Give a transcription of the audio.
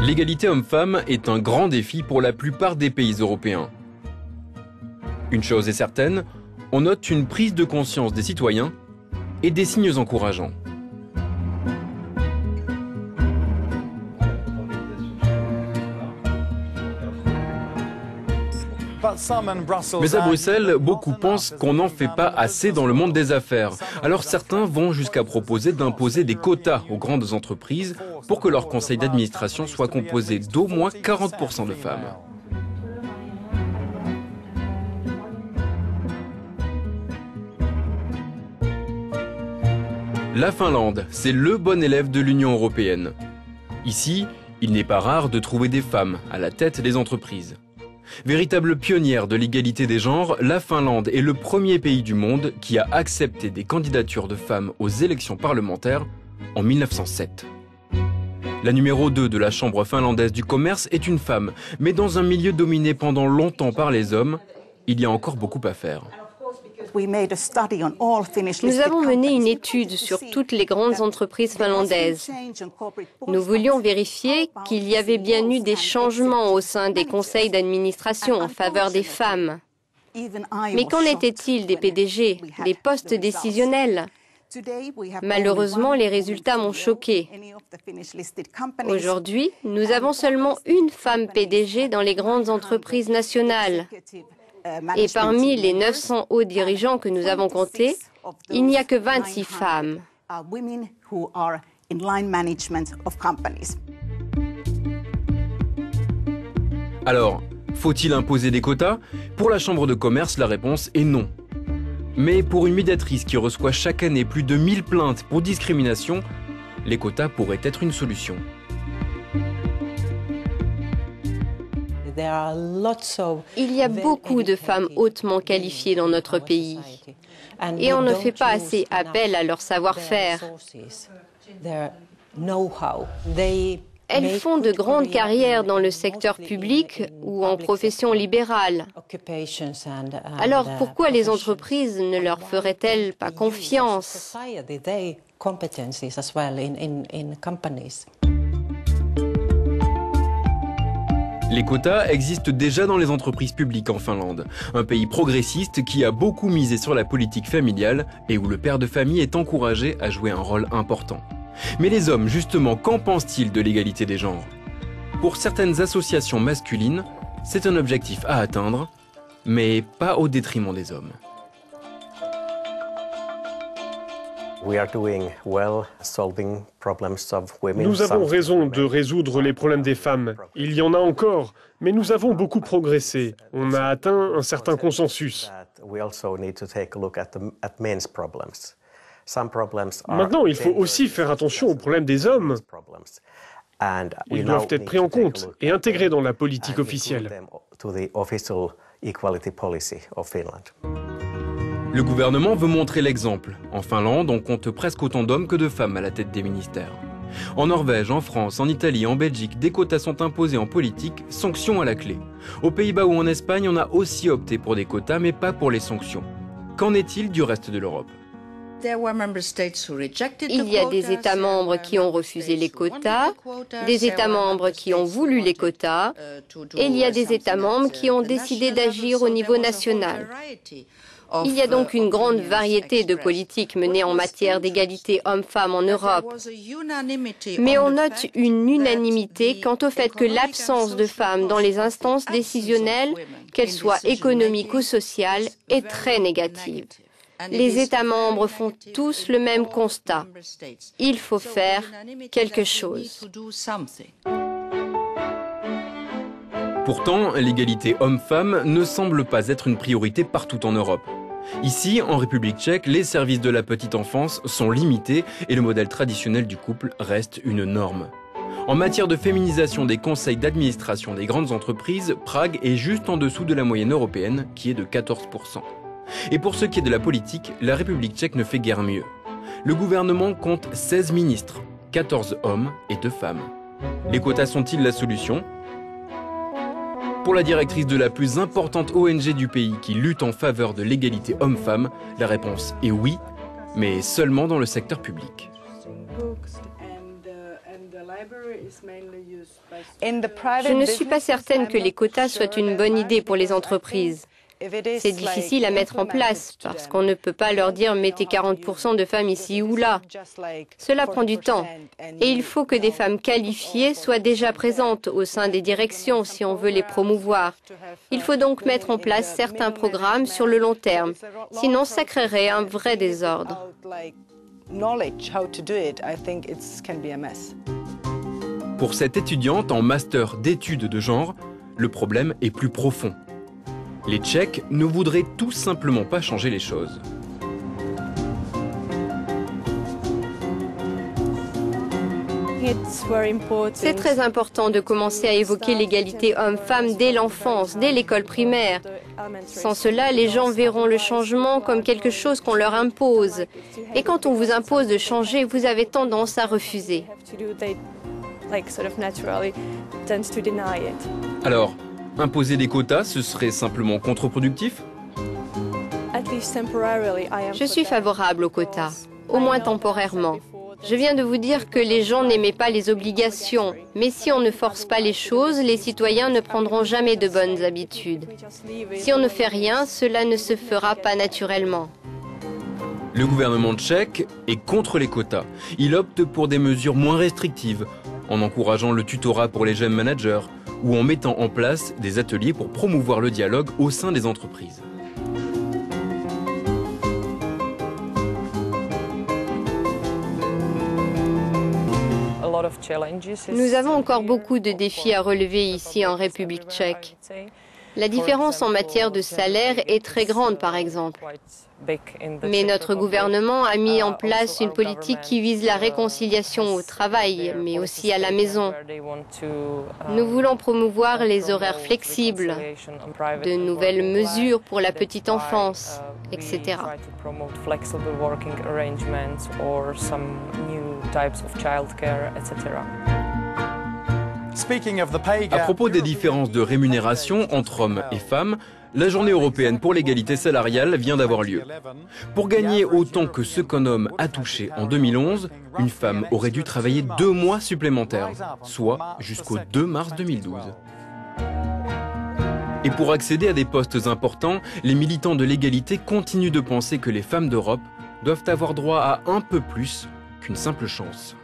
L'égalité homme-femme est un grand défi pour la plupart des pays européens. Une chose est certaine, on note une prise de conscience des citoyens et des signes encourageants. Mais à Bruxelles, beaucoup pensent qu'on n'en fait pas assez dans le monde des affaires. Alors certains vont jusqu'à proposer d'imposer des quotas aux grandes entreprises pour que leur conseil d'administration soit composé d'au moins 40% de femmes. La Finlande, c'est le bon élève de l'Union européenne. Ici, il n'est pas rare de trouver des femmes à la tête des entreprises. Véritable pionnière de l'égalité des genres, la Finlande est le premier pays du monde qui a accepté des candidatures de femmes aux élections parlementaires en 1907. La numéro 2 de la Chambre finlandaise du commerce est une femme, mais dans un milieu dominé pendant longtemps par les hommes, il y a encore beaucoup à faire. Nous avons mené une étude sur toutes les grandes entreprises finlandaises. Nous voulions vérifier qu'il y avait bien eu des changements au sein des conseils d'administration en faveur des femmes. Mais qu'en était-il des PDG, des postes décisionnels ? Malheureusement, les résultats m'ont choquée. Aujourd'hui, nous avons seulement une femme PDG dans les grandes entreprises nationales. Et parmi les 900 hauts dirigeants que nous avons comptés, il n'y a que 26 femmes. Alors, faut-il imposer des quotas? Pour la Chambre de commerce, la réponse est non. Mais pour une médiatrice qui reçoit chaque année plus de 1000 plaintes pour discrimination, les quotas pourraient être une solution. Il y a beaucoup de femmes hautement qualifiées dans notre pays et on ne fait pas assez appel à leur savoir-faire. Elles font de grandes carrières dans le secteur public ou en profession libérale. Alors pourquoi les entreprises ne leur feraient-elles pas confiance ? Les quotas existent déjà dans les entreprises publiques en Finlande, un pays progressiste qui a beaucoup misé sur la politique familiale et où le père de famille est encouragé à jouer un rôle important. Mais les hommes, justement, qu'en pensent-ils de l'égalité des genres? Pour certaines associations masculines, c'est un objectif à atteindre, mais pas au détriment des hommes. Nous avons raison de résoudre les problèmes des femmes. Il y en a encore, mais nous avons beaucoup progressé. On a atteint un certain consensus. Maintenant, il faut aussi faire attention aux problèmes des hommes. Ils doivent être pris en compte et intégrés dans la politique officielle. Le gouvernement veut montrer l'exemple. En Finlande, on compte presque autant d'hommes que de femmes à la tête des ministères. En Norvège, en France, en Italie, en Belgique, des quotas sont imposés en politique, sanctions à la clé. Aux Pays-Bas ou en Espagne, on a aussi opté pour des quotas, mais pas pour les sanctions. Qu'en est-il du reste de l'Europe ? Il y a des États membres qui ont refusé les quotas, des États membres qui ont voulu les quotas, et il y a des États membres qui ont décidé d'agir au niveau national. Il y a donc une grande variété de politiques menées en matière d'égalité hommes-femmes en Europe. Mais on note une unanimité quant au fait que l'absence de femmes dans les instances décisionnelles, qu'elles soient économiques ou sociales, est très négative. Les États membres font tous le même constat. Il faut faire quelque chose. Pourtant, l'égalité homme-femme ne semble pas être une priorité partout en Europe. Ici, en République tchèque, les services de la petite enfance sont limités et le modèle traditionnel du couple reste une norme. En matière de féminisation des conseils d'administration des grandes entreprises, Prague est juste en dessous de la moyenne européenne, qui est de 14%. Et pour ce qui est de la politique, la République tchèque ne fait guère mieux. Le gouvernement compte 16 ministres, 14 hommes et 2 femmes. Les quotas sont-ils la solution ? Pour la directrice de la plus importante ONG du pays qui lutte en faveur de l'égalité homme-femme, la réponse est oui, mais seulement dans le secteur public. Je ne suis pas certaine que les quotas soient une bonne idée pour les entreprises. C'est difficile à mettre en place parce qu'on ne peut pas leur dire « mettez 40% de femmes ici ou là ». Cela prend du temps et il faut que des femmes qualifiées soient déjà présentes au sein des directions si on veut les promouvoir. Il faut donc mettre en place certains programmes sur le long terme, sinon ça créerait un vrai désordre. Pour cette étudiante en master d'études de genre, le problème est plus profond. Les Tchèques ne voudraient tout simplement pas changer les choses. C'est très important de commencer à évoquer l'égalité homme-femme dès l'enfance, dès l'école primaire. Sans cela, les gens verront le changement comme quelque chose qu'on leur impose. Et quand on vous impose de changer, vous avez tendance à refuser. Alors, imposer des quotas, ce serait simplement contre-productif ? Je suis favorable aux quotas, au moins temporairement. Je viens de vous dire que les gens n'aimaient pas les obligations, mais si on ne force pas les choses, les citoyens ne prendront jamais de bonnes habitudes. Si on ne fait rien, cela ne se fera pas naturellement. Le gouvernement tchèque est contre les quotas. Il opte pour des mesures moins restrictives, en encourageant le tutorat pour les jeunes managers ou en mettant en place des ateliers pour promouvoir le dialogue au sein des entreprises. Nous avons encore beaucoup de défis à relever ici en République tchèque. La différence en matière de salaire est très grande, par exemple. Mais notre gouvernement a mis en place une politique qui vise la réconciliation au travail, mais aussi à la maison. Nous voulons promouvoir les horaires flexibles, de nouvelles mesures pour la petite enfance, etc. À propos des différences de rémunération entre hommes et femmes, la journée européenne pour l'égalité salariale vient d'avoir lieu. Pour gagner autant que ce qu'un homme a touché en 2011, une femme aurait dû travailler 2 mois supplémentaires, soit jusqu'au 2 mars 2012. Et pour accéder à des postes importants, les militants de l'égalité continuent de penser que les femmes d'Europe doivent avoir droit à un peu plus qu'une simple chance.